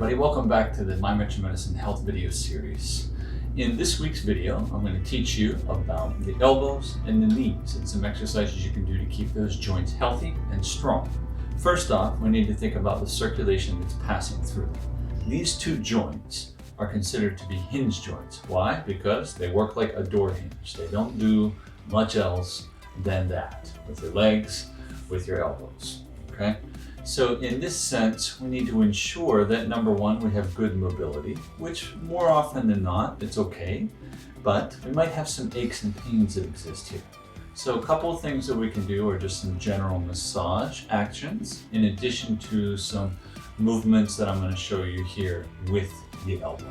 everybody, welcome back to the My Metro Medicine Health video series. In this week's video, I'm going to teach you about the elbows and the knees and some exercises you can do to keep those joints healthy and strong. First off, we need to think about the circulation that's passing through. These two joints are considered to be hinge joints. Why? Because they work like a door hinge. They don't do much else than that with your legs, with your elbows, okay? So in this sense, we need to ensure that number one, we have good mobility, which more often than not, it's okay, but we might have some aches and pains that exist here. So a couple of things that we can do are just some general massage actions, in addition to some movements that I'm going to show you here with the elbow.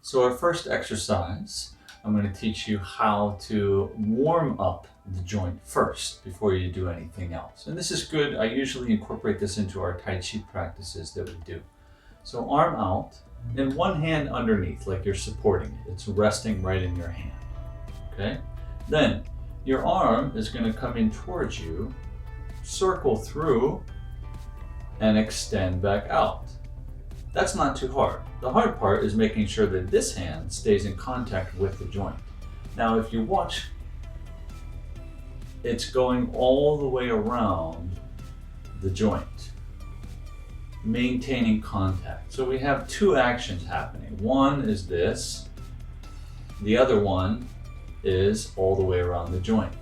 So our first exercise, I'm going to teach you how to warm up the joint first before you do anything else. And this is good. I usually incorporate this into our Tai Chi practices that we do. So arm out and one hand underneath, like you're supporting it. It's resting right in your hand. Okay? Then your arm is going to come in towards you, circle through, and extend back out. That's not too hard. The hard part is making sure that this hand stays in contact with the joint. Now, if you watch, it's going all the way around the joint, maintaining contact. So we have two actions happening. One is this, the other one is all the way around the joint.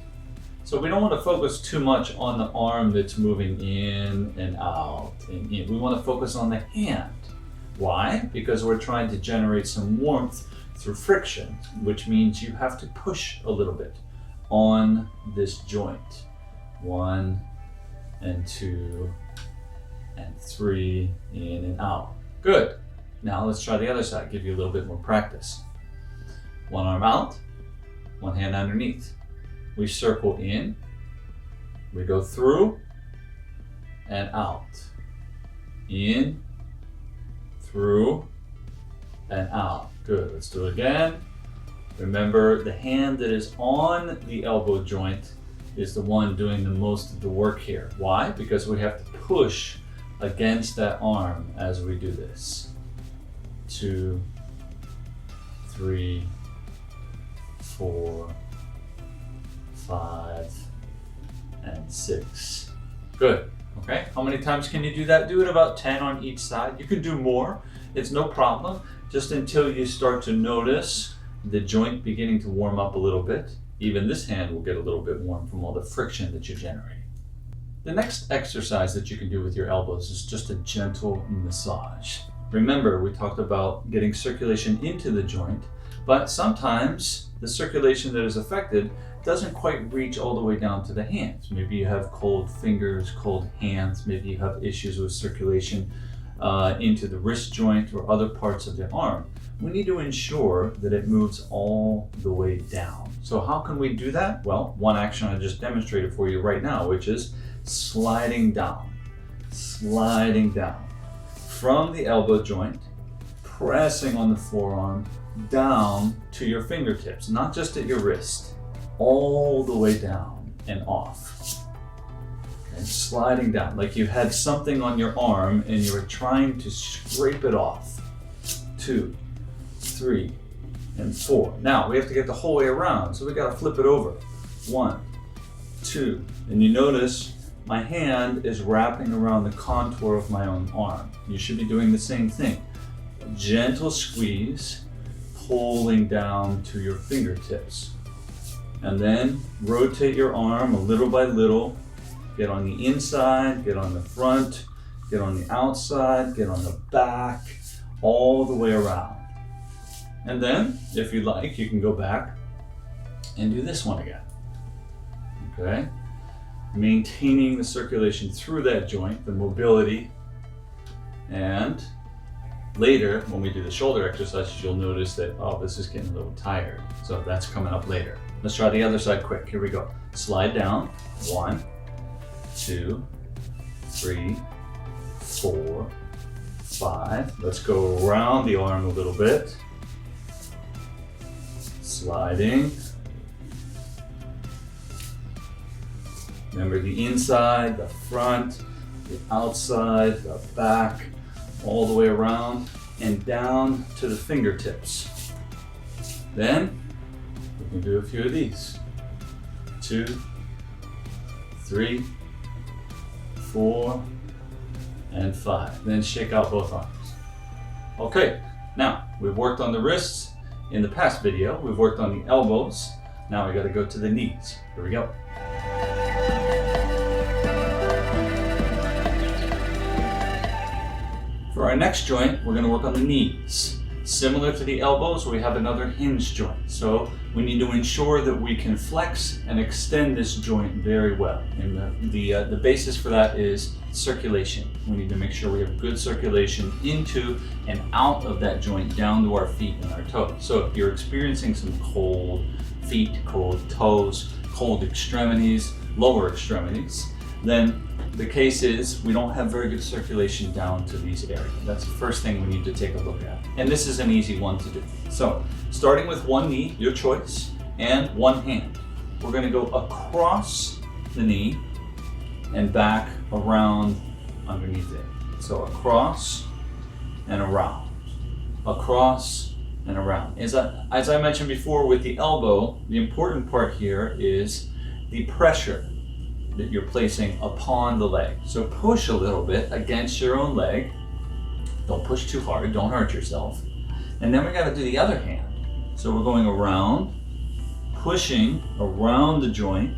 So we don't want to focus too much on the arm that's moving in and out and in. We want to focus on the hand. Why? Because we're trying to generate some warmth through friction, which means you have to push a little bit on this joint. 1 and 2 and 3, in and out. Good. Now let's try the other side, give you a little bit more practice. One arm out, one hand underneath. We circle in, we go through and out. In, through, and out. Good, let's do it again. Remember, the hand that is on the elbow joint is the one doing the most of the work here. Why? Because we have to push against that arm as we do this. 2, 3, 4, 5, and 6. Good. Okay, how many times can you do that? Do it about 10 on each side. You can do more, it's no problem, just until you start to notice the joint beginning to warm up a little bit. Even this hand will get a little bit warm from all the friction that you're generating. The next exercise that you can do with your elbows is just a gentle massage. Remember, we talked about getting circulation into the joint, but sometimes the circulation that is affected doesn't quite reach all the way down to the hands. Maybe you have cold fingers, cold hands, maybe you have issues with circulation into the wrist joint or other parts of the arm. We need to ensure that it moves all the way down. So how can we do that? Well, one action I just demonstrated for you right now, which is sliding down from the elbow joint, pressing on the forearm down to your fingertips, not just at your wrist, all the way down and off. Okay, sliding down like you had something on your arm and you were trying to scrape it off. 2, 3, and 4. Now we have to get the whole way around, so we got to flip it over. 1, 2, and you notice my hand is wrapping around the contour of my own arm. You should be doing the same thing. Gentle squeeze, pulling down to your fingertips. And then rotate your arm a little by little. Get on the inside, get on the front, get on the outside, get on the back, all the way around. And then, if you like, you can go back and do this one again. Okay? Maintaining the circulation through that joint, the mobility. And later, when we do the shoulder exercises, you'll notice that, oh, this is getting a little tired. So that's coming up later. Let's try the other side quick. Here we go. Slide down. 1, 2, 3, 4, 5. Let's go around the arm a little bit. Sliding. Remember the inside, the front, the outside, the back, all the way around and down to the fingertips. Then we can do a few of these. 2, 3, 4, and 5. Then shake out both arms. Okay, now we've worked on the wrists in the past video. We've worked on the elbows. Now we got to go to the knees. Here we go. For our next joint, we're going to work on the knees. Similar to the elbows, we have another hinge joint. So we need to ensure that we can flex and extend this joint very well. And the basis for that is circulation. We need to make sure we have good circulation into and out of that joint down to our feet and our toes. So if you're experiencing some cold feet, cold toes, cold extremities, lower extremities, then the case is we don't have very good circulation down to these areas. That's the first thing we need to take a look at. And this is an easy one to do. So starting with one knee, your choice, and one hand. We're going to go across the knee and back around underneath it. So across and around. Across and around. As I mentioned before with the elbow, the important part here is the pressure that you're placing upon the leg. So push a little bit against your own leg. Don't push too hard, don't hurt yourself. And then we got to do the other hand. So we're going around, pushing around the joint,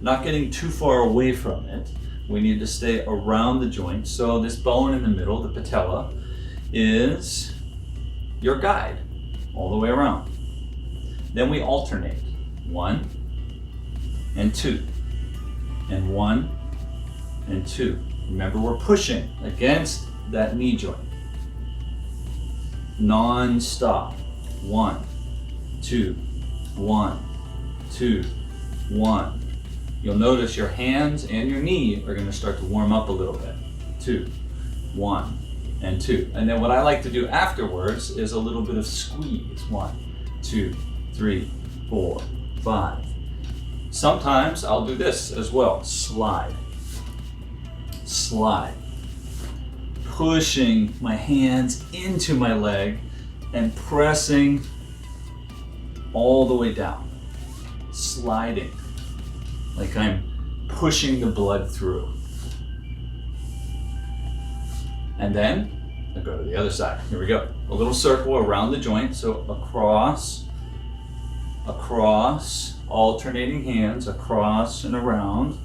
not getting too far away from it. We need to stay around the joint. So this bone in the middle, the patella, is your guide all the way around. Then we alternate. 1 and 2. And 1 and 2. Remember, we're pushing against that knee joint. Non-stop. 1, 2, 1, 2, 1. You'll notice your hands and your knee are going to start to warm up a little bit. 2, 1, and 2. And then what I like to do afterwards is a little bit of squeeze. 1, 2, 3, 4, 5. Sometimes I'll do this as well. Slide. Slide. Pushing my hands into my leg and pressing all the way down. Sliding. Like I'm pushing the blood through. And then I go to the other side. Here we go. A little circle around the joint. So across, across, alternating hands across and around.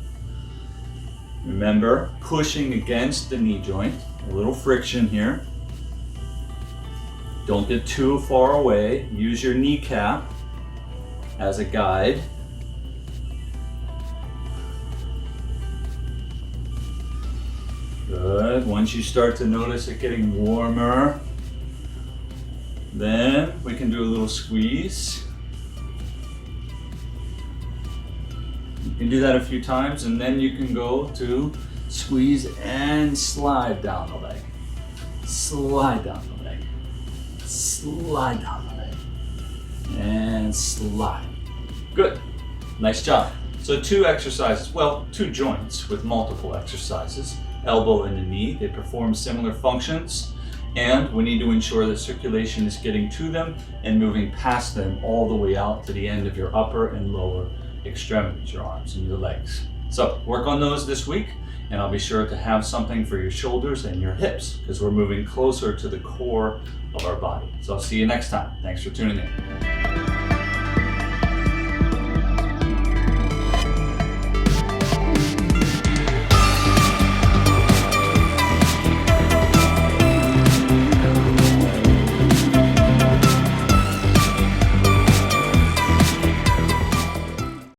Remember, pushing against the knee joint. A little friction here. Don't get too far away. Use your kneecap as a guide. Good. Once you start to notice it getting warmer, then we can do a little squeeze. You can do that a few times, and then you can go to squeeze and slide down the leg. Slide down the leg. Slide down the leg. And slide. Good. Nice job. So 2 exercises, well, 2 joints with multiple exercises. Elbow and the knee, they perform similar functions, and we need to ensure that circulation is getting to them and moving past them all the way out to the end of your upper and lower extremities, your arms and your legs. So work on those this week, and I'll be sure to have something for your shoulders and your hips because we're moving closer to the core of our body. So I'll see you next time. Thanks for tuning in.